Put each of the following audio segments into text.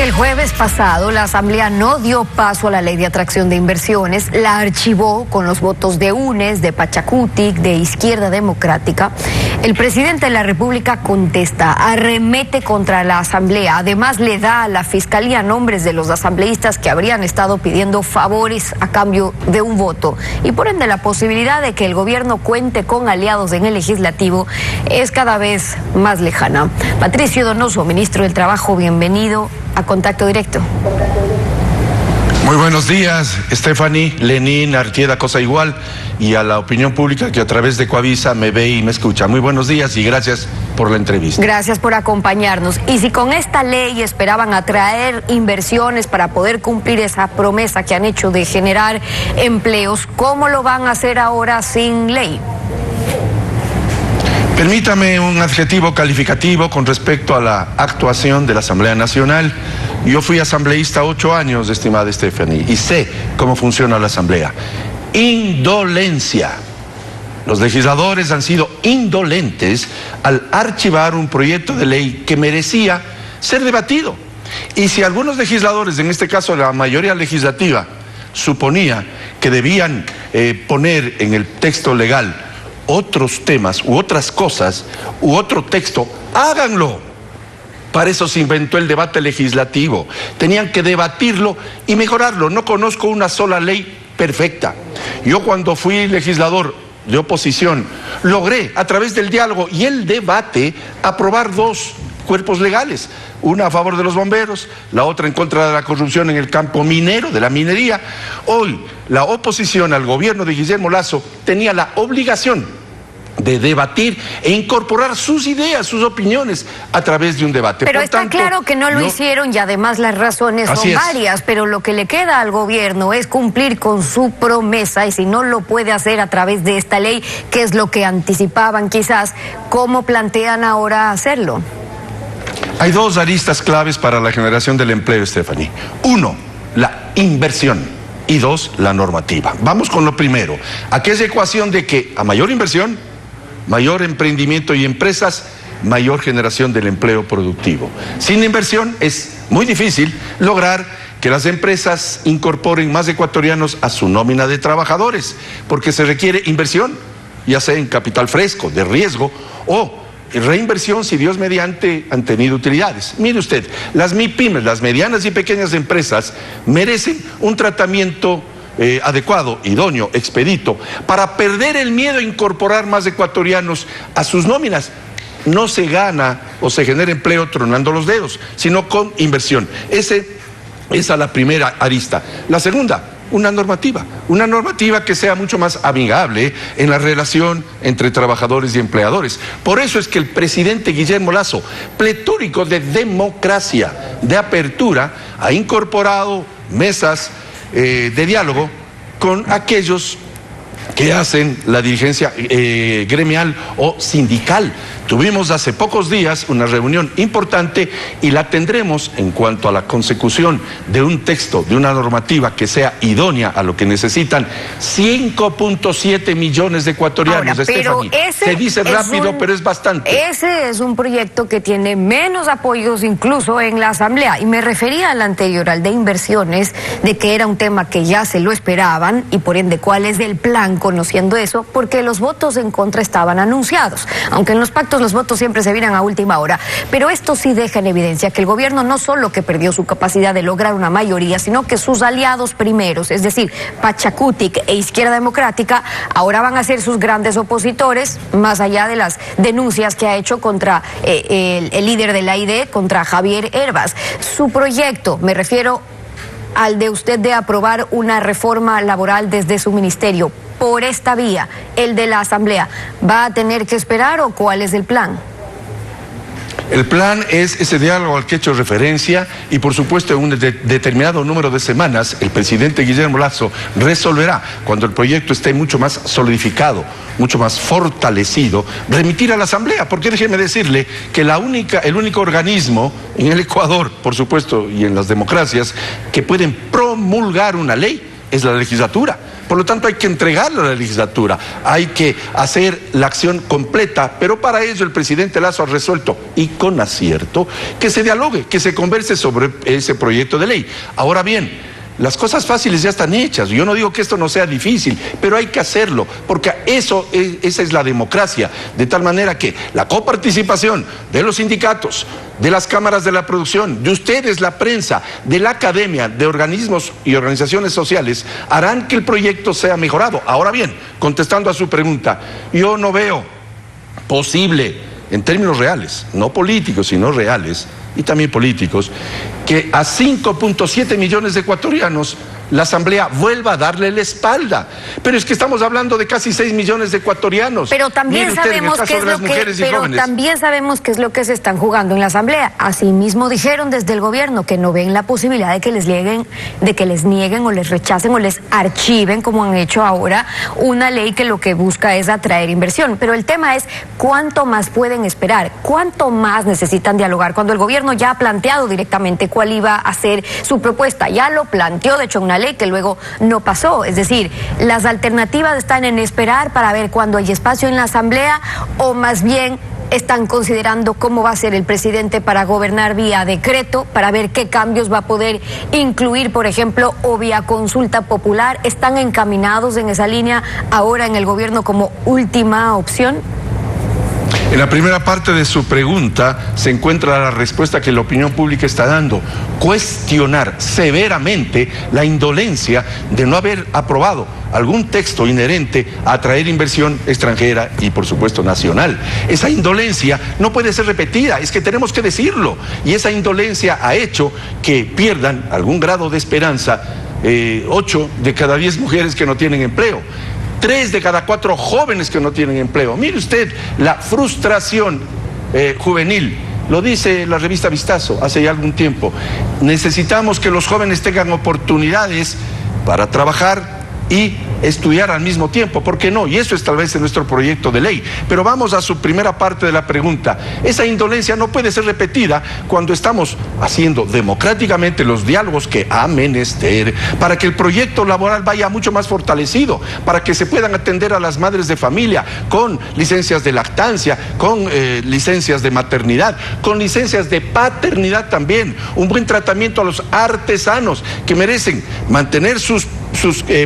que el jueves pasado la Asamblea no dio paso a la Ley de Atracción de Inversiones, la archivó con los votos de UNES, de Pachacutic, de Izquierda Democrática, el presidente de la República contesta, arremete contra la Asamblea, además le da a la Fiscalía nombres de los asambleístas que habrían estado pidiendo favores a cambio de un voto y por ende la posibilidad de que el gobierno cuente con aliados en el legislativo es cada vez más lejana. Patricio Donoso, ministro del Trabajo, bienvenido a Contacto Directo. Muy buenos días, Stephanie, Lenín, Artieda, cosa igual, y a la opinión pública que a través de Coavisa me ve y me escucha. Muy buenos días y gracias por la entrevista. Gracias por acompañarnos. Y si con esta ley esperaban atraer inversiones para poder cumplir esa promesa que han hecho de generar empleos, ¿cómo lo van a hacer ahora sin ley? Permítame un adjetivo calificativo con respecto a la actuación de la Asamblea Nacional. Yo fui asambleísta 8 años, estimada Stephanie, y sé cómo funciona la Asamblea. Indolencia. Los legisladores han sido indolentes al archivar un proyecto de ley que merecía ser debatido. Y si algunos legisladores, en este caso la mayoría legislativa, suponía que debían poner en el texto legal otros temas u otras cosas u otro texto, háganlo. Para eso se inventó el debate legislativo. Tenían que debatirlo y mejorarlo. No conozco una sola ley perfecta. Yo cuando fui legislador de oposición logré a través del diálogo y el debate aprobar 2 cuerpos legales, una a favor de los bomberos, la otra en contra de la corrupción en el campo minero, de la minería. Hoy la oposición al gobierno de Guillermo Lasso tenía la obligación de debatir e incorporar sus ideas, sus opiniones a través de un debate. Pero está claro que no lo hicieron y además las razones son varias, pero lo que le queda al gobierno es cumplir con su promesa y si no lo puede hacer a través de esta ley, que es lo que anticipaban quizás, ¿cómo plantean ahora hacerlo? Hay 2 aristas claves para la generación del empleo, Stephanie. 1, la inversión y 2, la normativa. Vamos con lo primero. Aquella ecuación de que a mayor inversión, mayor emprendimiento y empresas, mayor generación del empleo productivo. Sin inversión es muy difícil lograr que las empresas incorporen más ecuatorianos a su nómina de trabajadores, porque se requiere inversión, ya sea en capital fresco, de riesgo, o reinversión si Dios mediante han tenido utilidades. Mire usted, las MIPYMES, las medianas y pequeñas empresas, merecen un tratamiento adecuado, idóneo, expedito, para perder el miedo a incorporar más ecuatorianos a sus nóminas. No se gana o se genera empleo tronando los dedos, sino con inversión. Esa es la primera arista. La segunda, una normativa que sea mucho más amigable en la relación entre trabajadores y empleadores. Por eso es que el presidente Guillermo Lasso, pletórico de democracia, de apertura, ha incorporado mesas de diálogo con aquellos que hacen la dirigencia gremial o sindical. Tuvimos hace pocos días una reunión importante y la tendremos en cuanto a la consecución de un texto, de una normativa que sea idónea a lo que necesitan 5.7 millones de ecuatorianos. Ahora, Stephanie, se dice rápido, pero es bastante. Ese es un proyecto que tiene menos apoyos incluso en la Asamblea. Y me refería al anterior, al de inversiones, de que era un tema que ya se lo esperaban y por ende, ¿cuál es el plan conociendo eso? Porque los votos en contra estaban anunciados, aunque en los pactos los votos siempre se vienen a última hora, pero esto sí deja en evidencia que el gobierno no solo que perdió su capacidad de lograr una mayoría, sino que sus aliados primeros, es decir, Pachacutic e Izquierda Democrática, ahora van a ser sus grandes opositores, más allá de las denuncias que ha hecho contra el líder de la ID, contra Javier Hervas. Su proyecto, me refiero al de usted de aprobar una reforma laboral desde su ministerio, por esta vía, el de la Asamblea, ¿va a tener que esperar o cuál es el plan? El plan es ese diálogo al que he hecho referencia y por supuesto en un determinado número de semanas el presidente Guillermo Lasso resolverá, cuando el proyecto esté mucho más solidificado, mucho más fortalecido, remitir a la Asamblea, porque déjeme decirle que el único organismo en el Ecuador, por supuesto, y en las democracias, que pueden promulgar una ley es la legislatura. Por lo tanto, hay que entregarlo a la legislatura, hay que hacer la acción completa, pero para ello el presidente Lasso ha resuelto, y con acierto, que se dialogue, que se converse sobre ese proyecto de ley. Ahora bien, las cosas fáciles ya están hechas. Yo no digo que esto no sea difícil, pero hay que hacerlo, porque esa es la democracia, de tal manera que la coparticipación de los sindicatos, de las cámaras de la producción, de ustedes, la prensa, de la academia, de organismos y organizaciones sociales, harán que el proyecto sea mejorado. Ahora bien, contestando a su pregunta, yo no veo posible, en términos reales, no políticos, sino reales, y también políticos, que a 5.7 millones de ecuatorianos la Asamblea vuelva a darle la espalda. Pero es que estamos hablando de casi 6 millones de ecuatorianos. Pero también sabemos qué es lo que se están jugando en la Asamblea. Asimismo dijeron desde el gobierno que no ven la posibilidad de que les nieguen o les rechacen o les archiven, como han hecho ahora, una ley que lo que busca es atraer inversión. Pero el tema es cuánto más pueden esperar, cuánto más necesitan dialogar, cuando el gobierno ya ha planteado directamente cuál iba a ser su propuesta. Ya lo planteó, de hecho, una ley que luego no pasó. Es decir, las alternativas están en esperar para ver cuándo hay espacio en la Asamblea, o más bien están considerando cómo va a ser el presidente para gobernar vía decreto, para ver qué cambios va a poder incluir, por ejemplo, o vía consulta popular. ¿Están encaminados en esa línea ahora en el gobierno como última opción? En la primera parte de su pregunta se encuentra la respuesta que la opinión pública está dando: cuestionar severamente la indolencia de no haber aprobado algún texto inherente a atraer inversión extranjera y, por supuesto, nacional. Esa indolencia no puede ser repetida, es que tenemos que decirlo, y esa indolencia ha hecho que pierdan algún grado de esperanza 8 de cada 10 mujeres que no tienen empleo, 3 de cada 4 jóvenes que no tienen empleo. Mire usted la frustración juvenil. Lo dice la revista Vistazo hace ya algún tiempo. Necesitamos que los jóvenes tengan oportunidades para trabajar y estudiar al mismo tiempo, ¿por qué no? Y eso es tal vez en nuestro proyecto de ley. Pero vamos a su primera parte de la pregunta. Esa indolencia no puede ser repetida cuando estamos haciendo democráticamente los diálogos que ha menester para que el proyecto laboral vaya mucho más fortalecido, para que se puedan atender a las madres de familia con licencias de lactancia, con licencias de maternidad, con licencias de paternidad también, un buen tratamiento a los artesanos que merecen mantener sus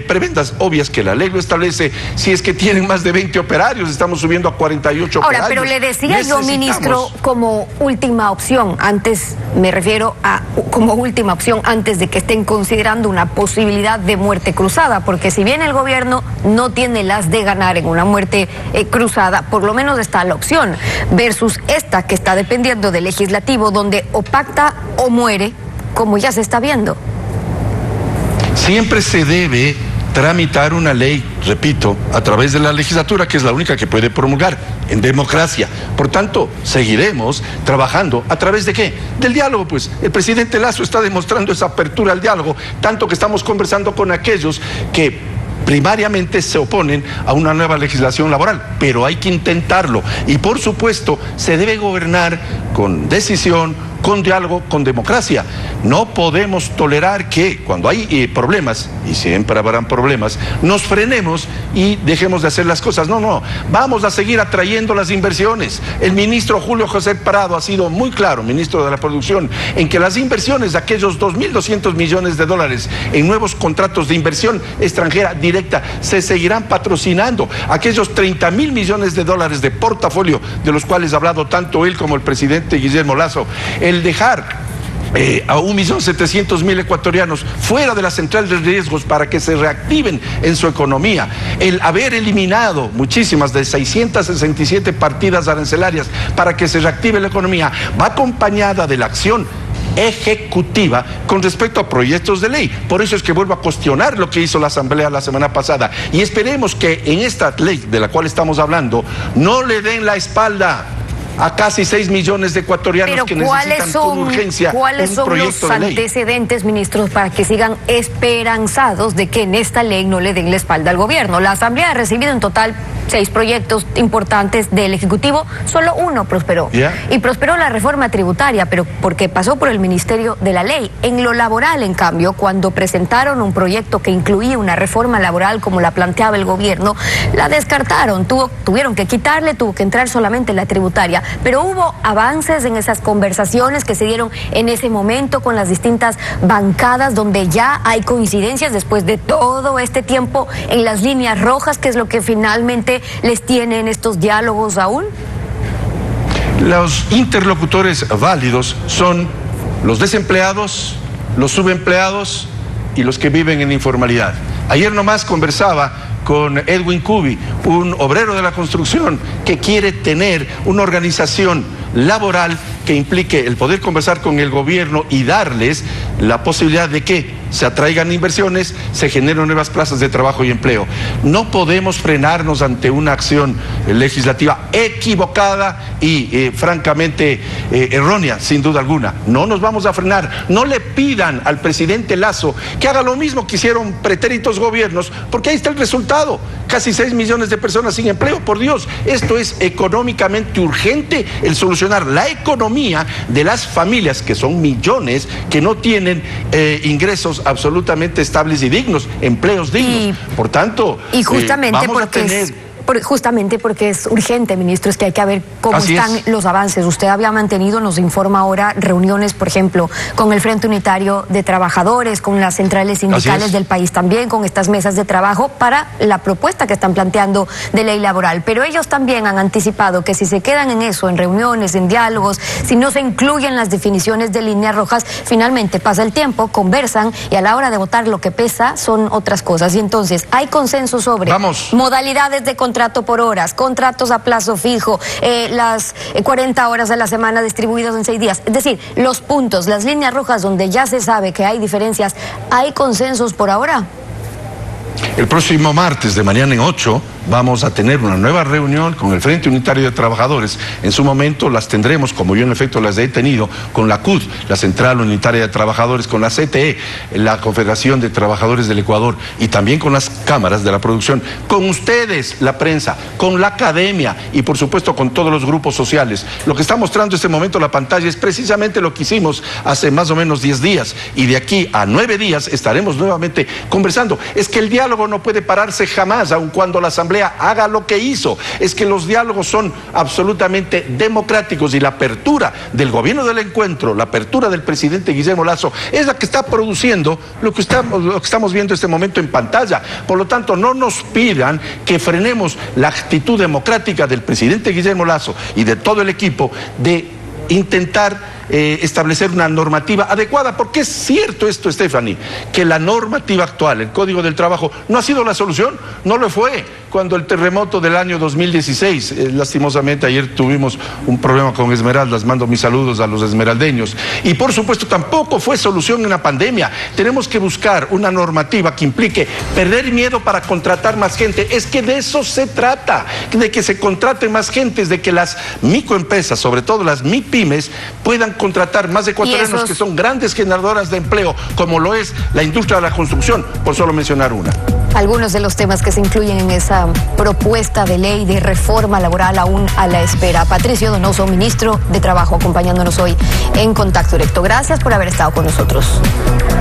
prebendas obvias que la ley lo establece. Si es que tienen más de 20 operarios, estamos subiendo a 48 ahora, operarios. Pero le decía yo, ministro, como última opción, antes, me refiero a como última opción, antes de que estén considerando una posibilidad de muerte cruzada, porque si bien el gobierno no tiene las de ganar en una muerte cruzada, por lo menos está la opción, versus esta que está dependiendo del legislativo, donde o pacta o muere, como ya se está viendo. Siempre se debe tramitar una ley, repito, a través de la legislatura, que es la única que puede promulgar en democracia. Por tanto, seguiremos trabajando a través de ¿qué? Del diálogo, pues. El presidente Lasso está demostrando esa apertura al diálogo, tanto que estamos conversando con aquellos que primariamente se oponen a una nueva legislación laboral, pero hay que intentarlo. Y por supuesto, se debe gobernar con decisión, con diálogo, con democracia. No podemos tolerar que cuando hay problemas, y siempre habrán problemas, nos frenemos y dejemos de hacer las cosas. No, vamos a seguir atrayendo las inversiones. El ministro Julio José Parado ha sido muy claro, ministro de la Producción, en que las inversiones de aquellos 2.200 millones de dólares en nuevos contratos de inversión extranjera directa se seguirán patrocinando. Aquellos 30.000 millones de dólares de portafolio de los cuales ha hablado tanto él como el presidente Guillermo Lasso, el dejar a 1.700.000 ecuatorianos fuera de la central de riesgos para que se reactiven en su economía, el haber eliminado muchísimas de 667 partidas arancelarias para que se reactive la economía, va acompañada de la acción ejecutiva con respecto a proyectos de ley. Por eso es que vuelvo a cuestionar lo que hizo la Asamblea la semana pasada, y esperemos que en esta ley de la cual estamos hablando no le den la espalda a casi 6 millones de ecuatorianos que necesitan con urgencia un proyecto de ley. ¿Cuáles son los antecedentes, ministros, para que sigan esperanzados de que en esta ley no le den la espalda al gobierno? La Asamblea ha recibido en total 6 proyectos importantes del Ejecutivo, solo uno prosperó. Y prosperó la reforma tributaria, pero porque pasó por el Ministerio de la Ley. En lo laboral, en cambio, cuando presentaron un proyecto que incluía una reforma laboral como la planteaba el gobierno, la descartaron. Tuvieron que quitarle, tuvo que entrar solamente la tributaria. Pero hubo avances en esas conversaciones que se dieron en ese momento con las distintas bancadas, donde ya hay coincidencias después de todo este tiempo en las líneas rojas, que es lo que finalmente les tiene en estos diálogos aún. Los interlocutores válidos son los desempleados, los subempleados y los que viven en informalidad. Ayer nomás conversaba con Edwin Cubi, un obrero de la construcción que quiere tener una organización laboral que implique el poder conversar con el gobierno y darles la posibilidad de que se atraigan inversiones, se generen nuevas plazas de trabajo y empleo. No podemos frenarnos ante una acción legislativa equivocada y francamente errónea, sin duda alguna. No nos vamos a frenar. No le pidan al presidente Lasso que haga lo mismo que hicieron pretéritos gobiernos, porque ahí está el resultado. Casi 6 millones de personas sin empleo. Por Dios, esto es económicamente urgente, el solucionar la economía de las familias, que son millones, que no tienen ingresos absolutamente estables y dignos, empleos dignos. Por tanto, justamente vamos a tener... Justamente porque es urgente, ministro, es que hay que ver cómo están los avances. Usted había mantenido, nos informa ahora, reuniones, por ejemplo, con el Frente Unitario de Trabajadores, con las centrales sindicales del país también, con estas mesas de trabajo para la propuesta que están planteando de ley laboral. Pero ellos también han anticipado que si se quedan en eso, en reuniones, en diálogos, si no se incluyen las definiciones de líneas rojas, finalmente pasa el tiempo, conversan y a la hora de votar lo que pesa son otras cosas. Y entonces hay consenso sobre modalidades de contrato por horas, contratos a plazo fijo, las 40 horas a la semana distribuidas en 6 días. Es decir, los puntos, las líneas rojas donde ya se sabe que hay diferencias, ¿hay consensos por ahora? El próximo martes, de mañana en 8, vamos a tener una nueva reunión con el Frente Unitario de Trabajadores. En su momento las tendremos, como yo en efecto las he tenido, con la CUT, la Central Unitaria de Trabajadores, con la CTE, la Confederación de Trabajadores del Ecuador, y también con las cámaras de la producción, con ustedes, la prensa, con la academia y por supuesto con todos los grupos sociales. Lo que está mostrando en este momento la pantalla es precisamente lo que hicimos hace más o menos 10 días, y de aquí a 9 días estaremos nuevamente conversando. Es que el diálogo no puede pararse jamás, aun cuando la Asamblea haga lo que hizo. Es que los diálogos son absolutamente democráticos, y la apertura del gobierno del encuentro, la apertura del presidente Guillermo Lasso, es la que está produciendo lo que estamos viendo en este momento en pantalla. Por lo tanto, no nos pidan que frenemos la actitud democrática del presidente Guillermo Lasso y de todo el equipo de intentar establecer una normativa adecuada, porque es cierto esto, Stephanie, que la normativa actual, el Código del Trabajo, no ha sido la solución, no lo fue cuando el terremoto del año 2016, lastimosamente ayer tuvimos un problema con Esmeraldas, mando mis saludos a los esmeraldeños, y por supuesto tampoco fue solución en la pandemia. Tenemos que buscar una normativa que implique perder miedo para contratar más gente. Es que de eso se trata, de que se contraten más gente, de que las microempresas, sobre todo las MIPYMES, puedan contratar más ecuatorianos que son grandes generadoras de empleo, como lo es la industria de la construcción, por solo mencionar una. Algunos de los temas que se incluyen en esa propuesta de ley de reforma laboral aún a la espera. Patricio Donoso, ministro de Trabajo, acompañándonos hoy en Contacto Directo. Gracias por haber estado con nosotros.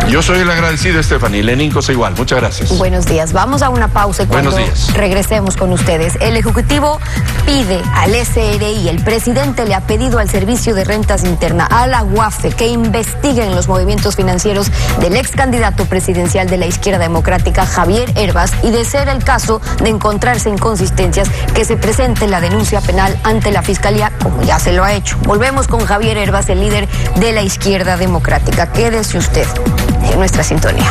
Yo soy el agradecido, Stephanie. Lenín Cosa igual. Muchas gracias. Buenos días. Vamos a una pausa y cuando regresemos con ustedes. El Ejecutivo pide al SRI, el presidente le ha pedido al Servicio de Rentas Interna, a la UAFE, que investiguen los movimientos financieros del ex candidato presidencial de la Izquierda Democrática, Javier Hervas, y de ser el caso de encontrarse inconsistencias, que se presente la denuncia penal ante la Fiscalía, como ya se lo ha hecho. Volvemos con Javier Hervas, el líder de la Izquierda Democrática. Quédese usted en nuestra sintonía.